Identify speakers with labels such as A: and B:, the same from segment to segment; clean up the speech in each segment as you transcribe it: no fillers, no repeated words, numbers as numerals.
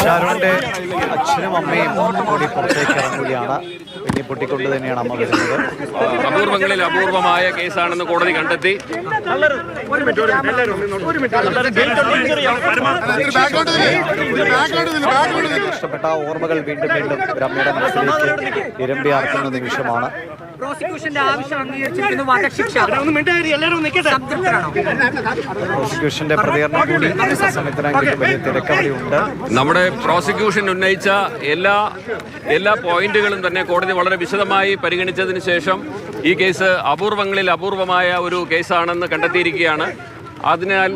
A: ഷാരോണിന്റെ അച്ഛനും അമ്മയും കൂടി പുറത്തേക്ക് ഇറങ്ങുകയാണ്. പിന്നെ പൊട്ടിക്കൊണ്ട് തന്നെയാണ് അമ്മ വരുന്നത്.
B: അപൂർവങ്ങളിൽ അപൂർവമായ കേസാണെന്ന് കോടതി കണ്ടെത്തി.
A: നഷ്ടപ്പെട്ട ഓർമ്മകൾ വീണ്ടും വീണ്ടും രമ്യയുടെ മനസ്സിലേക്ക് ഇരമ്പിയാർക്കുന്ന നിമിഷമാണ്.
C: പ്രോസിക്യൂഷന്റെ ആവശ്യം അംഗീകരിച്ചിരിക്കുന്നു വധശിക്ഷ.
A: പ്രോസിക്യൂഷന്റെ പ്രതികരണം കൂടി സമയത്തിനെങ്കിലും വലിയ തിരക്കവിടെയുണ്ട്.
B: നമ്മുടെ പ്രോസിക്യൂഷൻ ഉന്നയിച്ച എല്ലാ പോയിന്റുകളും തന്നെ കോടതി വളരെ വിശദമായി പരിഗണിച്ചതിന് ശേഷം ഈ കേസ് അപൂർവങ്ങളിൽ അപൂർവമായ ഒരു കേസാണെന്ന് കണ്ടെത്തിയിരിക്കുകയാണ്. അതിനാൽ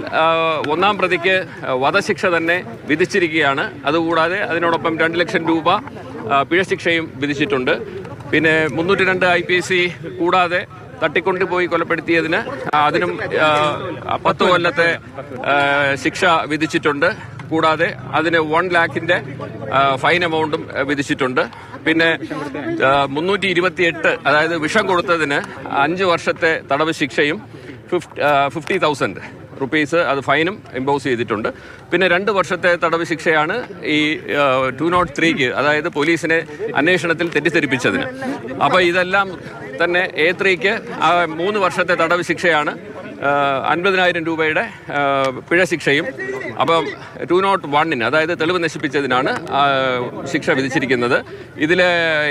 B: ഒന്നാം പ്രതിക്ക് വധശിക്ഷ തന്നെ വിധിച്ചിരിക്കുകയാണ്. അതുകൂടാതെ അതിനോടൊപ്പം 2 ലക്ഷം രൂപ പിഴശിക്ഷയും വിധിച്ചിട്ടുണ്ട്. പിന്നെ 302 IPC കൂടാതെ തട്ടിക്കൊണ്ടുപോയി കൊലപ്പെടുത്തിയതിന് അതിനും 10 കൊല്ലത്തെ ശിക്ഷ വിധിച്ചിട്ടുണ്ട്. കൂടാതെ അതിന് 1 ലക്ഷത്തിന്റെ ഫൈൻ എമൗണ്ടും വിധിച്ചിട്ടുണ്ട്. പിന്നെ 328 അതായത് വിഷം കൊടുത്തതിന് 5 വർഷത്തെ തടവ് ശിക്ഷയും 50,000 റുപ്പീസ് അത് ഫൈനും ഇമ്പോസ് ചെയ്തിട്ടുണ്ട്. പിന്നെ 2 വർഷത്തെ തടവ് ശിക്ഷയാണ് ഈ 203 അതായത് പോലീസിനെ അന്വേഷണത്തിൽ തെറ്റിദ്ധരിപ്പിച്ചതിന്. അപ്പോൾ ഇതെല്ലാം തന്നെ A3 3 വർഷത്തെ തടവ് ശിക്ഷയാണ്, 50,000 രൂപയുടെ പിഴശിക്ഷയും. അപ്പം 201 അതായത് തെളിവ് നശിപ്പിച്ചതിനാണ് ശിക്ഷ വിധിച്ചിരിക്കുന്നത്. ഇതിലെ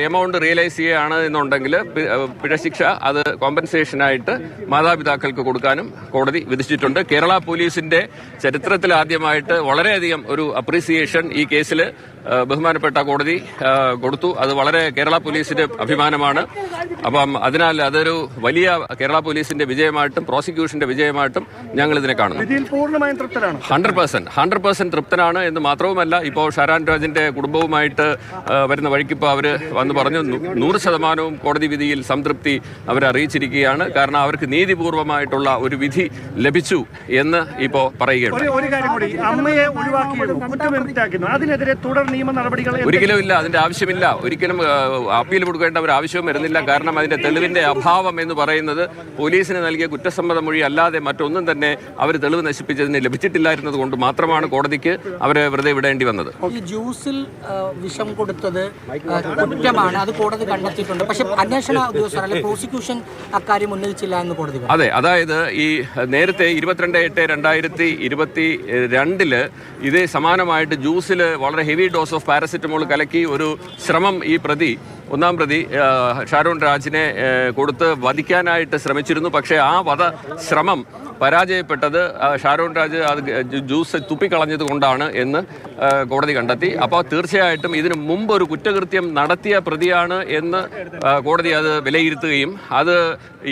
B: എമൗണ്ട് റിയലൈസ് ചെയ്യുകയാണ് എന്നുണ്ടെങ്കിൽ പിഴശിക്ഷ അത് കോമ്പൻസേഷനായിട്ട് മാതാപിതാക്കൾക്ക് കൊടുക്കാനും കോടതി വിധിച്ചിട്ടുണ്ട്. കേരള പോലീസിന്റെ ചരിത്രത്തിൽ ആദ്യമായിട്ട് വളരെയധികം ഒരു അപ്രീസിയേഷൻ ഈ കേസിൽ ബഹുമാനപ്പെട്ട കോടതി കൊടുത്തു. അത് വളരെ കേരള പോലീസിന്റെ അഭിമാനമാണ്. അപ്പം അതിനാൽ അതൊരു വലിയ കേരള പോലീസിന്റെ വിജയമായിട്ടും പ്രോസിക്യൂഷന്റെ വിജയമായിട്ടും ഞങ്ങൾ ഇതിനെ കാണുന്നു. 100% തൃപ്തനാണ് എന്ന് മാത്രവുമല്ല, ഇപ്പോൾ ഷാരോൺ രാജിന്റെ കുടുംബവുമായിട്ട് വരുന്ന വഴിക്ക് ഇപ്പോൾ അവർ വന്ന് പറഞ്ഞു 100% കോടതി വിധിയിൽ സംതൃപ്തി അവരെ അറിയിച്ചിരിക്കുകയാണ്. കാരണം അവർക്ക് നീതിപൂർവമായിട്ടുള്ള ഒരു വിധി ലഭിച്ചു എന്ന് ഇപ്പോൾ പറയുകയാണ്. ഒരിക്കലും ഇല്ല, അതിന്റെ ആവശ്യമില്ല. ഒരിക്കലും അപ്പീൽ കൊടുക്കേണ്ട ഒരു ആവശ്യവും വരുന്നില്ല. കാരണം അതിന്റെ തെളിവിന്റെ അഭാവം എന്ന് പറയുന്നത് പോലീസിന് നൽകിയ കുറ്റസമ്മത മൊഴി അല്ലാതെ മറ്റൊന്നും തന്നെ അവർ തെളിവ് നശിപ്പിച്ചതിന് ലഭിച്ചിട്ടില്ലായിരുന്നത് കൊണ്ട് മാത്രമാണ് കോടതിക്ക് അവരെ വെറുതെ വിടേണ്ടി വന്നത്.
C: ഈ ജ്യൂസിൽ വിഷം കൊടുത്തത് കുറ്റമാണ്, അത് കോടതി കണ്ടെത്തിയിട്ടുണ്ട്. പക്ഷേ അന്വേഷണ ഉദ്യോഗസ്ഥർ അല്ലെങ്കിൽ പ്രോസിക്യൂഷൻ അക്കാര്യം ഉന്നയിച്ചില്ല എന്ന് കോടതി.
B: അതെ, അതായത് ഈ നേരത്തെ 22/8/2022 ഇതേ സമാനമായിട്ട് ജ്യൂസിൽ വളരെ ഹെവി ഡോസ് ഓഫ് പാരസെറ്റമോൾ കലക്കി ഒരു ശ്രമം ഈ ഒന്നാം പ്രതി ഷാരോൺ രാജിനെ കൊടുത്ത് വധിക്കാനായിട്ട് ശ്രമിച്ചിരുന്നു. പക്ഷേ ആ വധശ്രമം പരാജയപ്പെട്ടത് ഷാരോൺ രാജ് അത് ജ്യൂസ് തുപ്പിക്കളഞ്ഞത് കൊണ്ടാണ് എന്ന് കോടതി കണ്ടെത്തി. അപ്പോൾ തീർച്ചയായിട്ടും ഇതിനു മുമ്പ് ഒരു കുറ്റകൃത്യം നടത്തിയ പ്രതിയാണ് എന്ന് കോടതി അത് വിലയിരുത്തുകയും അത്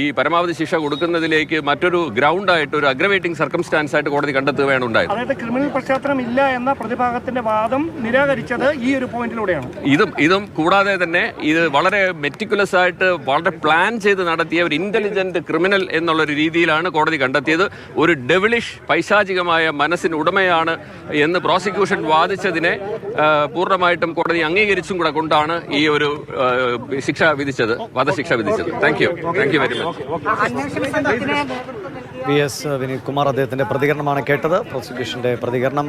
B: ഈ പരമാവധി ശിക്ഷ കൊടുക്കുന്നതിലേക്ക് മറ്റൊരു ഗ്രൗണ്ടായിട്ട് ഒരു അഗ്രവേറ്റിംഗ് സർക്കംസ്റ്റാൻസ് ആയിട്ട് കോടതി കണ്ടെത്തുകയാണ് ഉണ്ടായത്.
D: അതായത് ക്രിമിനൽ പശ്ചാത്തലം ഇല്ല എന്ന പ്രതിഭാഗത്തിന്റെ വാദം നിരാകരിച്ചത് ഈ ഒരു പോയിന്റിലൂടെയാണ്.
B: ഇതും കൂടാതെ തന്നെ ഇത് വളരെ മെറ്റിക്കുലസ് ആയിട്ട് വളരെ പ്ലാൻ ചെയ്ത് നടത്തിയ ഒരു ഇന്റലിജന്റ് ക്രിമിനൽ എന്നുള്ളൊരു രീതിയിലാണ് കോടതി കണ്ടെത്തിയത്. ഒരു ഡെവിളിഷ് പൈശാചികമായ മനസ്സിന് ഉടമയാണ് എന്ന് പ്രോസിക്യൂഷൻ വാദിച്ചതിനെ പൂർണ്ണമായിട്ടും കോടതി അംഗീകരിച്ചും കൂടെ കൊണ്ടാണ് ഈ ഒരു ശിക്ഷ വിധിച്ചത്, വധശിക്ഷ വിധിച്ചത്. Thank you very much.
A: PS Vineeth Kumar അദ്ദേഹത്തിന്റെ പ്രതികരണമാണ് കേട്ടത്. പ്രോസിക്യൂഷന്റെ പ്രതികരണം